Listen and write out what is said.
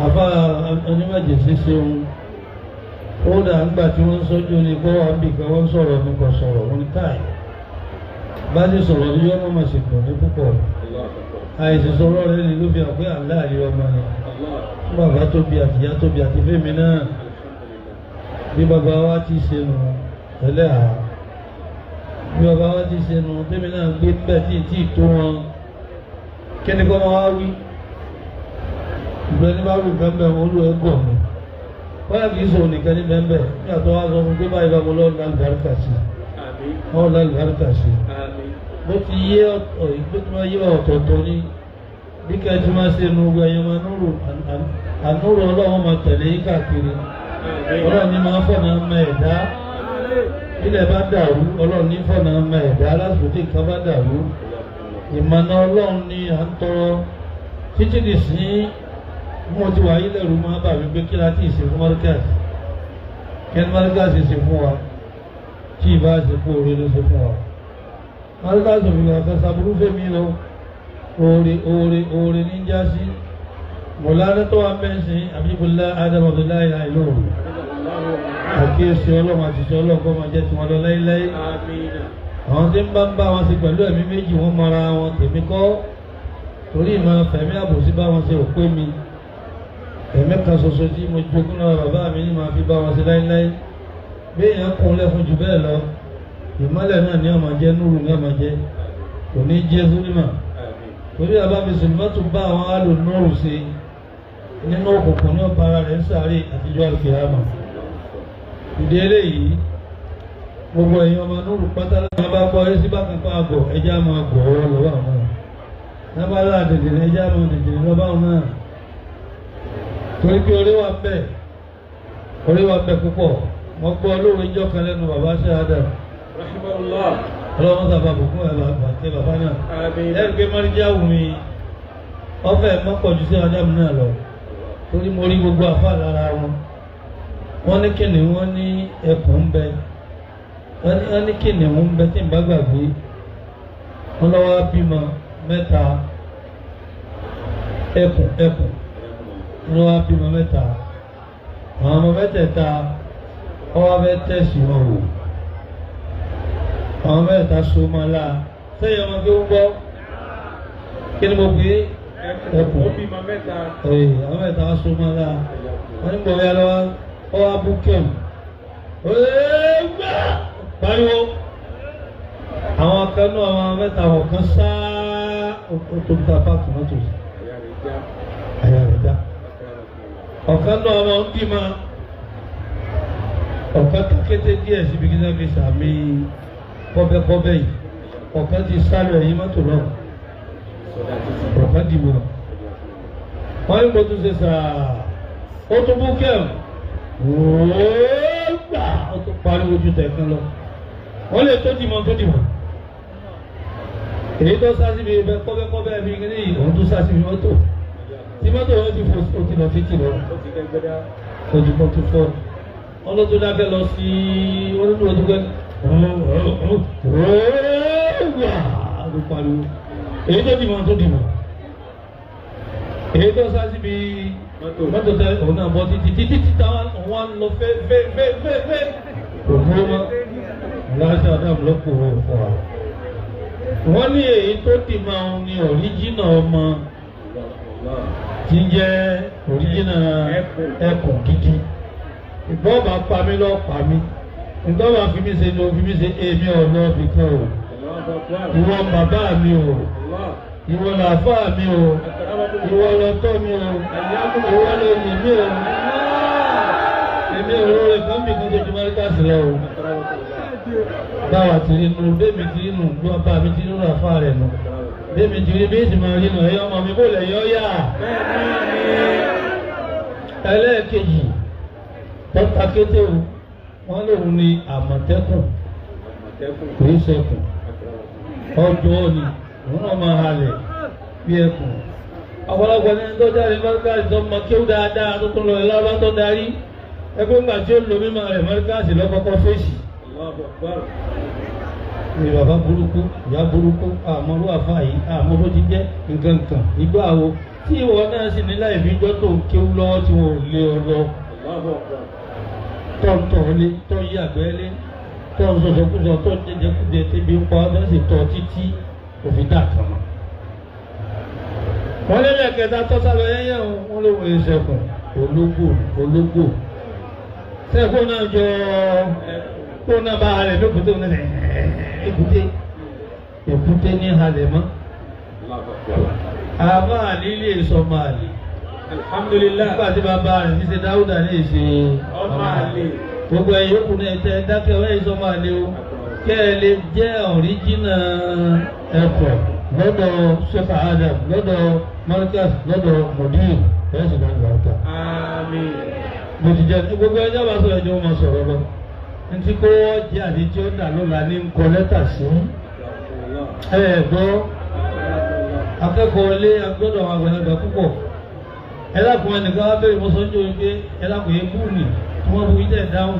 Àbá onímọ̀jẹ̀sí ṣeun ó dà nígbà tí wọ́n sọ́jú ní kó wà bí kan wọ́n sọ̀rọ̀ ní kò sọ̀rọ̀ wọn káì bá ti sọ̀rọ̀ ní yọ́nà máa ṣe pọ̀ ní púpọ̀ àìsí sọ̀rọ̀ rẹ̀ ní ló fi hàn pé aláàrí ọmọ ni fún bàbá tóbi àtìyá tóbi àti fẹ́mi náà bí bàbá wa ti ṣe nù tẹ́lẹ̀ à bí bàbá wa ti ṣe nù fẹ́mi náà gbé bẹ́ẹ̀ tí ì tó wọn kí ni kọ́ máa wá wí ìgbẹ́ni bá rú bẹ́ẹ̀ wọn olú ẹgbọ̀n mi wọ́n kìí sọ nìkan ní bẹ́ẹ̀ ní àtọ́ wá sọ fún pé báyìí bá mo lọ́ọ́ lálùbáríkà sí ọ́ lálùbáríkà sí bó ti yé ọ̀tọ̀ ìgbé tí wọ́n yé ọ̀tọ̀ọ̀tọ̀ ní bí ká ti máa ṣe nu gbogbo ẹ̀yọ́ máa núrò ànúrò ọlọ́run máa tẹ̀lé yín káàkiri ọlọ́run ní máa fọ̀nà ọmọ ẹ̀dá ilẹ̀ bá dàrú ọlọ́run ní fọ̀nà ọmọ ẹ̀dá lásìkò tí nǹkan bá dàrú ìmọ̀nà ọlọ́run ní à ń tọrọ títí dì sí mo ti wà yín lẹ́rù máa bà mí pé kí láti ìṣe fún Markaz kẹ́ni Markaz ṣe fún wa tí ìbá ṣe fún oore ló ṣe fún wa Markaz òfin àfẹ́ sàbúrú fẹ́mi lọ oore ní jásí mọ̀lánà tó wà mẹ́sìn àbíbùlá Adam Abdullahi àìlóòrùn àkíyèsí ọlọ́run àti ìṣẹ́ ọlọ́run kọ́ máa jẹ́ tiwọn lọ láíláí àwọn tí ń bá wọn ṣe pẹ̀lú ẹ̀mí méjì wọ́n mara wọn tèmi kọ́ torí ìmọ̀ fẹ̀mí àbòsí bá wọn ṣe òpé mi ẹ̀mí kan ṣoṣo tí mo jogún náà bàbá mi ní máa fi bá wọn ṣe láíláí bí èèyàn kún lẹ́fún jù bẹ́ẹ̀ lọ ìmọ́lẹ̀ náà ní ọmọ jẹ́ núrù ní ọmọ jẹ́ kò ní jẹ́ súnmọ́ torí bàbá mi sùnmọ́ tún bá àwọn àlò núrù ṣe nínú òkùnkùn ní ọ̀pá ara rẹ̀ ń sáré àtijọ́ àlùkìyámà ìdí eléyìí gbogbo èèyàn ọmọ núrù pátá láti bá gbọ́ ẹ sí bákan pa àgọ̀ ẹja máa gbọ̀ ọ́ lọ́wọ́ àwọn náà lábàlá àdèdè ẹja máa dèdè lọ́wọ́ àwọn náà torí pé orí wa bẹ̀ púpọ̀ wọ́n gbọ́ olóòrùn ìjọ kan lẹ́nu bàbá ṣe Adam ọlọ́wọ́n sábà bùkún àti bàbá náà ẹ̀rù pé mọ́ríjà wù mí ọfẹ́ mọ́pọ̀jù sí Adam náà lọ torí mo rí gbogbo àfà lára wọn wọ́n ní kìnìún wọ́n ní ẹkùn ń bẹ wọ́n ní kìnìún ń bẹ tí ń bá gbàgbé wọ́n lọ́wọ́ bímọ mẹ́ta ẹkùn ló wá bímọ mẹ́ta àwọn ọmọ mẹ́tẹ̀ẹ̀ta ọwọ́ bẹ́ tẹ̀sí wọn wò àwọn mẹ́ta so máa la sẹ́yìn ọmọ tó ń gbọ́ kí ni mo gbé ẹkùn àwọn mẹ́ta so máa la wọ́n ní bọ̀ ya lọ́wọ́ ọwọ́ abúkẹ́m pariwo àwọn kan náà àwọn mẹ́ta ọ̀kan sáá ó tó ń ta páàkì mọ́tò àyà rẹ̀ já ọ̀kan náà ọmọ ń bí ma ọ̀kan kékeré díẹ̀ síbi kí náà fi sàmì kọ́bẹ́kọ́bẹ́ yìí ọ̀kan ti sáré ẹ̀yìn mọ́tò náà ọ̀kan dìbò wọ́n ní kó tún ṣe sàá ó tún bú kẹ́m wọ́ọ́gbà ó tún pariwo ju tẹ̀kan lọ wọ́n lè tó dìmọ̀ èyí tó sá síbi kọ́bẹ́kọ́bẹ́ mi ní òun tó sá síbi mọ́tò tí mọ́tò wọn ti fò ó ti lọ fi tì lọ ojú kan tó fọ́ wọn ló tó dákẹ́ lọ sí wọn ló tó gbẹ rọ́ọ̀gbà ló pariwo èyí tó dìmọ̀ èyí tó sá síbi mọ́tò tẹ òun náà bọ́ títí táwọn wọn lọ fẹ́ òfurufú mọ́ aláṣẹ Adam lọ́pọ̀ ọ̀fọ̀ wa wọ́n ní èyí tó dì máa ń ní ọ̀ríjìnà ọmọ tí ń jẹ́ ọ̀ríjìnà ẹkùn gidi ìgbọ́n bá pa mí lọ́ pa mí ìgbọ́n bá fi mí ṣe ní òfin mí ṣe èmi ọ̀nà bìkan o ìwọ bàbá mi o ìwọ làfà mi o ìwọ lọ́tọ́ mi o ìwọ lóyìn mi o èmi òróró rẹ̀ kan bìkan tó ju Markaz lọ o báwa ti rí nu bẹ́ẹ̀mi ti rí nu bá mi ti rí nu àfa rẹ̀ nu bẹ́ẹ̀mi ti rí bẹ́ẹ̀ sì máa rí nu ẹ̀yọ́ ọmọ mi bó lẹ̀ yọ́ yá. ẹlẹ́ẹ̀kejì tọ́ta kété o wọ́n lòun ní àmọ̀tẹ́kùn kò í sẹ́kùn ọjọ́ ni òun náà máa halẹ̀ bí ẹkùn ọ̀pọ̀lọpọ̀ ní tó jáde Markaz tó mọ kí ó dáadáa tó tún lọ ìlànà tó darí ẹgbẹ́ ńgbà tí ó lo mímọ rẹ̀ Markaz lọ́kọ́kọ́ fèsì Ní bàbá burúkú, ìyá burúkú, àmọ́rú àfá yìí, àmọ́rú ti jẹ́ nǹkan kan ìgbà wo tí ìwọ náà sì ní láì fi jọ́ tó ń kéwú lọ́wọ́ tí wọ́n ò lé ọ lọ. Tọ́ lé, tọ́ yí àgbẹ́ lé, tọ́ sọ̀sọ̀kúsọ, tọ́ jẹjẹkújẹ tẹ́bi ń pa ọdún sì tọ́ títí òfin dà kan mọ́. Wọ́n lé lẹ́kẹ̀ẹ́ta tọ́ sábẹ́ yẹ́yẹ́ wọn ló wọ ìṣẹ̀kùn ológbò. Sẹ́kùn náà jọ kó náà bá halẹ̀ lókùté òun lẹ̀ èkúté ní halẹ̀ mọ́. Àbá àlílé sọmọ àlè. Alhamdulillah. Nígbà tí bàbá rẹ̀ ti ṣe Dáúdà ní ìṣe ọmọ àlè. Gbogbo ẹ̀yìn òkú náà tẹ dákẹ́ ọ̀rẹ́ ìsọmọ àlè o. Kẹ́ ẹ lè jẹ́ ọ̀ríjínà ẹ̀kọ́ lọ́dọ̀ Sheikh Adam, lọ́dọ̀ Markaz, lọ́dọ̀ Mudir, ẹ̀ sì máa ń gbà ọ̀tà. Àmín. Mo ti jẹ́ gbogbo ẹjọ́ bá sọ̀rọ̀ ẹjọ́ máa sọ̀rọ̀ lọ. Ntí kó jẹ́ àti tí ó dà lọ́la ní kọ lẹ́tà sí. Gbọ́ akẹ́kọ̀ọ́ lé agbọ́dọ̀ àwọn àgbàlagbà púpọ̀. Ẹlẹ́kùnrin nìkan wá bẹ̀rẹ̀ mọ́sánjọ́ wípé ẹlẹ́kùnrin bú mi tí wọ́n bu ilé ẹ̀dáhùn.